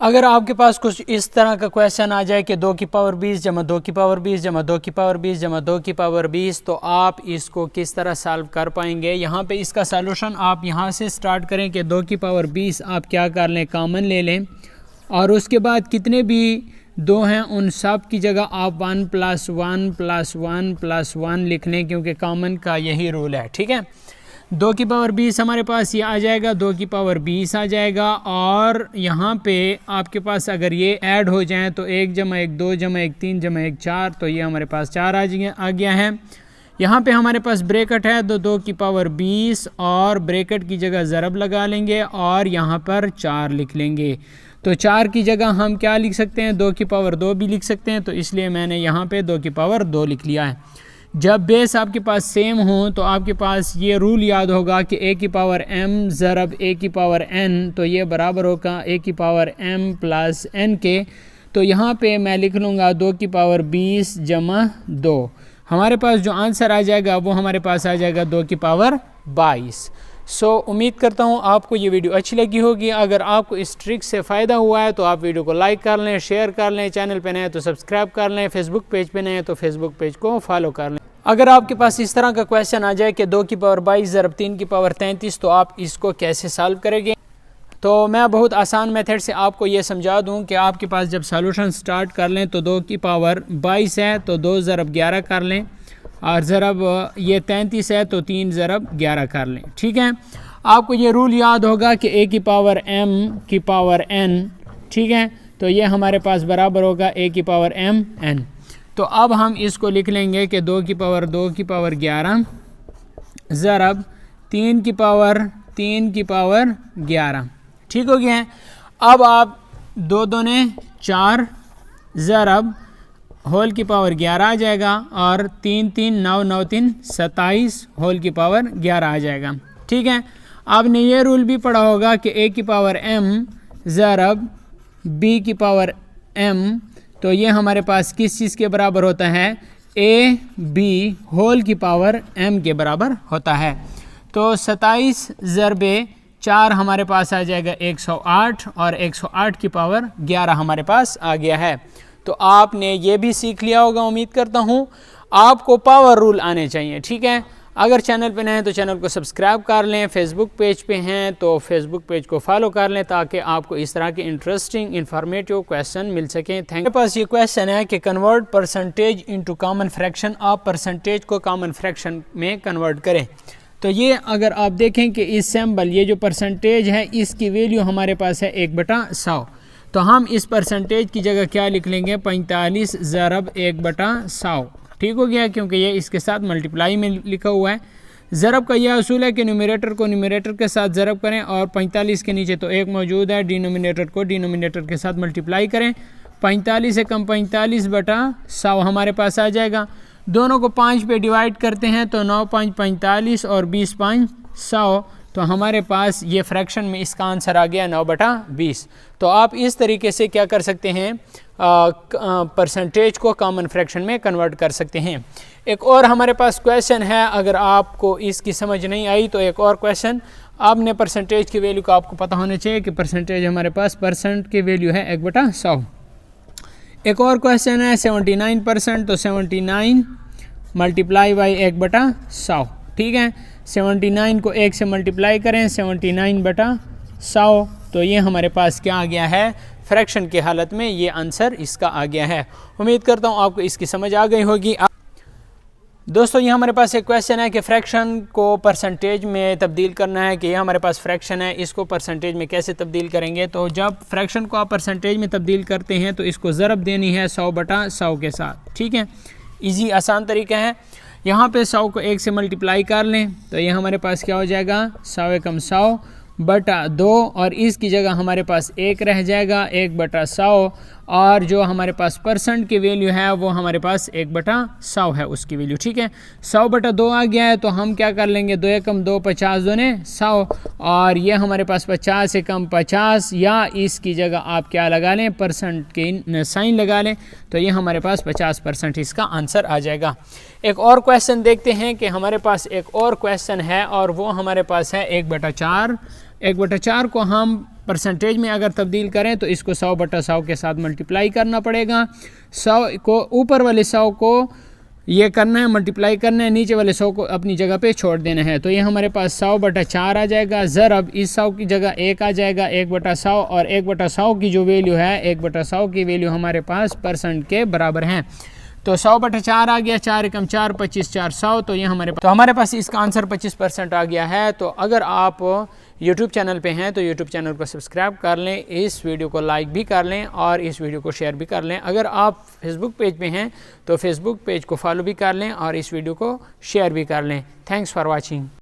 अगर आपके पास कुछ इस तरह का क्वेश्चन आ जाए कि 2 की पावर 20 जमा 2 की पावर 20 जमा 2 की पावर 20 जमा 2 की पावर 20, तो आप इसको किस तरह सॉल्व कर पाएंगे। यहाँ पे इसका सॉल्यूशन आप यहाँ से स्टार्ट करें कि 2 की पावर 20 आप क्या कर लें, कॉमन ले लें, और उसके बाद कितने भी 2 हैं उन सब की जगह आप 1 + 1 + 1 + 1 लिख लें, क्योंकि कॉमन का यही रूल है। ठीक है, 2 की पावर 20 हमारे पास ये आ जाएगा, 2 की पावर 20 आ जाएगा, और यहाँ पे आपके पास अगर ये ऐड हो जाएं तो 1 + 1 2 + 1 3 + 1 4, तो ये हमारे पास 4 आ गया है। यहाँ पे हमारे पास ब्रैकेट है, तो 2 की पावर 20 और ब्रैकेट की जगह ज़रब लगा लेंगे और यहाँ पर 4 लिख लेंगे। तो 4 की जगह हम क्या लिख सकते हैं, 2 की पावर 2 भी लिख सकते हैं, तो इसलिए मैंने यहाँ पे 2 की पावर 2 लिख लिया है। जब बेस आपके पास सेम हो तो आपके पास ये रूल याद होगा कि a की पावर m ज़रब a की पावर n, तो ये बराबर होगा a की पावर m + n के। तो यहाँ पे मैं लिख लूँगा 2 की पावर 20 जमा 2, हमारे पास जो आंसर आ जाएगा वो हमारे पास आ जाएगा 2 की पावर 22। उम्मीद करता हूँ आपको ये वीडियो अच्छी लगी होगी। अगर आपको इस ट्रिक से फ़ायदा हुआ है तो आप वीडियो को लाइक कर लें, शेयर कर लें, चैनल पे नए हैं तो सब्सक्राइब कर लें, फेसबुक पेज पे नए हैं तो फेसबुक पेज को फॉलो कर लें। अगर आपके पास इस तरह का क्वेश्चन आ जाए कि 2 की पावर 22 ज़रब 3 की पावर 33, तो आप इसको कैसे सॉल्व करेंगे। तो मैं बहुत आसान मेथड से आपको ये समझा दूं कि आपके पास जब सॉल्यूशन स्टार्ट कर लें तो 2 की पावर 22 है तो 2 ज़रब 11 कर लें, और ज़रब ये 33 है तो 3 ज़रब 11 कर लें। ठीक है, आपको ये रूल याद होगा कि a की पावर m की पावर n, ठीक है, तो ये हमारे पास बराबर होगा a की पावर m n। तो अब हम इसको लिख लेंगे कि 2 की पावर 11 ज़रब 3 की पावर 11। ठीक हो गया है। अब आप 2 दूने 4 ज़रब होल की पावर 11 आ जाएगा, और 3 3 9 9 3 27 होल की पावर 11 आ जाएगा। ठीक है, आपने ये रूल भी पढ़ा होगा कि a की पावर m ज़रब b की पावर m, तो ये हमारे पास किस चीज़ के बराबर होता है, a b होल की पावर m के बराबर होता है। तो 27 ज़रब 4 हमारे पास आ जाएगा 108, और 108 की पावर 11 हमारे पास आ गया है। तो आपने ये भी सीख लिया होगा, उम्मीद करता हूँ। आपको पावर रूल आने चाहिए। ठीक है, अगर चैनल पे नए हैं तो चैनल को सब्सक्राइब कर लें, फेसबुक पेज पे हैं तो फेसबुक पेज को फॉलो कर लें, ताकि आपको इस तरह के इंटरेस्टिंग इन्फॉर्मेटिव क्वेश्चन मिल सकें। थैंक। मेरे पास ये क्वेश्चन है कि convert percentage into common fraction, आप परसेंटेज को कॉमन फ्रैक्शन में कन्वर्ट करें। तो ये अगर आप देखें कि इस सिंबल, ये जो परसेंटेज है इसकी वैल्यू हमारे पास है 1/100, तो हम इस परसेंटेज की जगह क्या लिख लेंगे, 45 ज़रब 1/100। ठीक हो गया, क्योंकि ये इसके साथ मल्टीप्लाई में लिखा हुआ है। ज़रब का यह असूल है कि न्यूमरेटर को न्यूमरेटर के साथ ज़रब करें, और 45 के नीचे तो 1 मौजूद है, डिनोमिनेटर को डिनोमिनेटर के साथ मल्टीप्लाई करें। 45 से कम 45/100 हमारे पास आ जाएगा। दोनों को 5 पे डिवाइड करते हैं तो 9 5 45 और 20 5 100, तो हमारे पास ये फ्रैक्शन में इसका आंसर आ गया 9/20। तो आप इस तरीके से क्या कर सकते हैं, परसेंटेज को कॉमन फ्रैक्शन में कन्वर्ट कर सकते हैं। एक और हमारे पास क्वेश्चन है, अगर आपको इसकी समझ नहीं आई तो एक और क्वेश्चन, आपने परसेंटेज की वैल्यू को आपको पता होना चाहिए कि परसेंटेज हमारे पास परसेंट की वैल्यू है 1/100। एक और क्वेश्चन है 79%, तो 79 मल्टीप्लाई बाई 1/100। ठीक है, 79 को 1 से मल्टीप्लाई करें, 79/100, तो ये हमारे पास क्या आ गया है, फ्रैक्शन की हालत में ये आंसर इसका आ गया है। उम्मीद करता हूँ आपको इसकी समझ आ गई होगी। दोस्तों, ये हमारे पास एक क्वेश्चन है कि फ्रैक्शन को परसेंटेज में तब्दील करना है, कि ये हमारे पास फ्रैक्शन है, इसको परसेंटेज में कैसे तब्दील करेंगे। तो जब फ्रैक्शन को आप परसेंटेज में तब्दील करते हैं तो इसको ज़रब देनी है 100/100 के साथ। ठीक है, इजी आसान तरीका है। यहाँ पे 100 को 1 से मल्टीप्लाई कर लें, तो ये हमारे पास क्या हो जाएगा, 100 एकम 100/2, और इसकी जगह हमारे पास 1 रह जाएगा 1/100, और जो हमारे पास परसेंट की वैल्यू है वो हमारे पास 1/100 है उसकी वैल्यू। ठीक है, 100/2 आ गया है, तो हम क्या कर लेंगे, 2 एकम 2 50 दूने 100, और ये हमारे पास 50 एकम 50, या इसकी जगह आप क्या लगा लें, परसेंट के साइन लगा लें, तो ये हमारे पास 50% इसका आंसर आ जाएगा। एक और क्वेश्चन देखते हैं कि हमारे पास एक और क्वेश्चन है, और वो हमारे पास है 1/4 1/4 को हम परसेंटेज में अगर तब्दील करें तो इसको 100/100 के साथ मल्टीप्लाई करना पड़ेगा। 100 को ऊपर वाले 100 को ये करना है, मल्टीप्लाई करना है, नीचे वाले 100 को अपनी जगह पे छोड़ देना है। तो ये हमारे पास 100/4 आ जाएगा। ज़रब इस 100 की जगह 1 आ जाएगा 1/100, और 1/100 की जो वैल्यू है 1/100 की वैल्यू हमारे पास परसेंट के बराबर है। तो 100/4 आ गया, 4 एकम 4, 25 4 100। तो ये हमारे पास इसका आंसर 25% आ गया है। तो अगर आप YouTube चैनल पे हैं तो YouTube चैनल को सब्सक्राइब कर लें, इस वीडियो को लाइक भी कर लें और इस वीडियो को शेयर भी कर लें। अगर आप फेसबुक पेज पे हैं तो फेसबुक पेज को फॉलो भी कर लें और इस वीडियो को शेयर भी कर लें। Thanks for watching.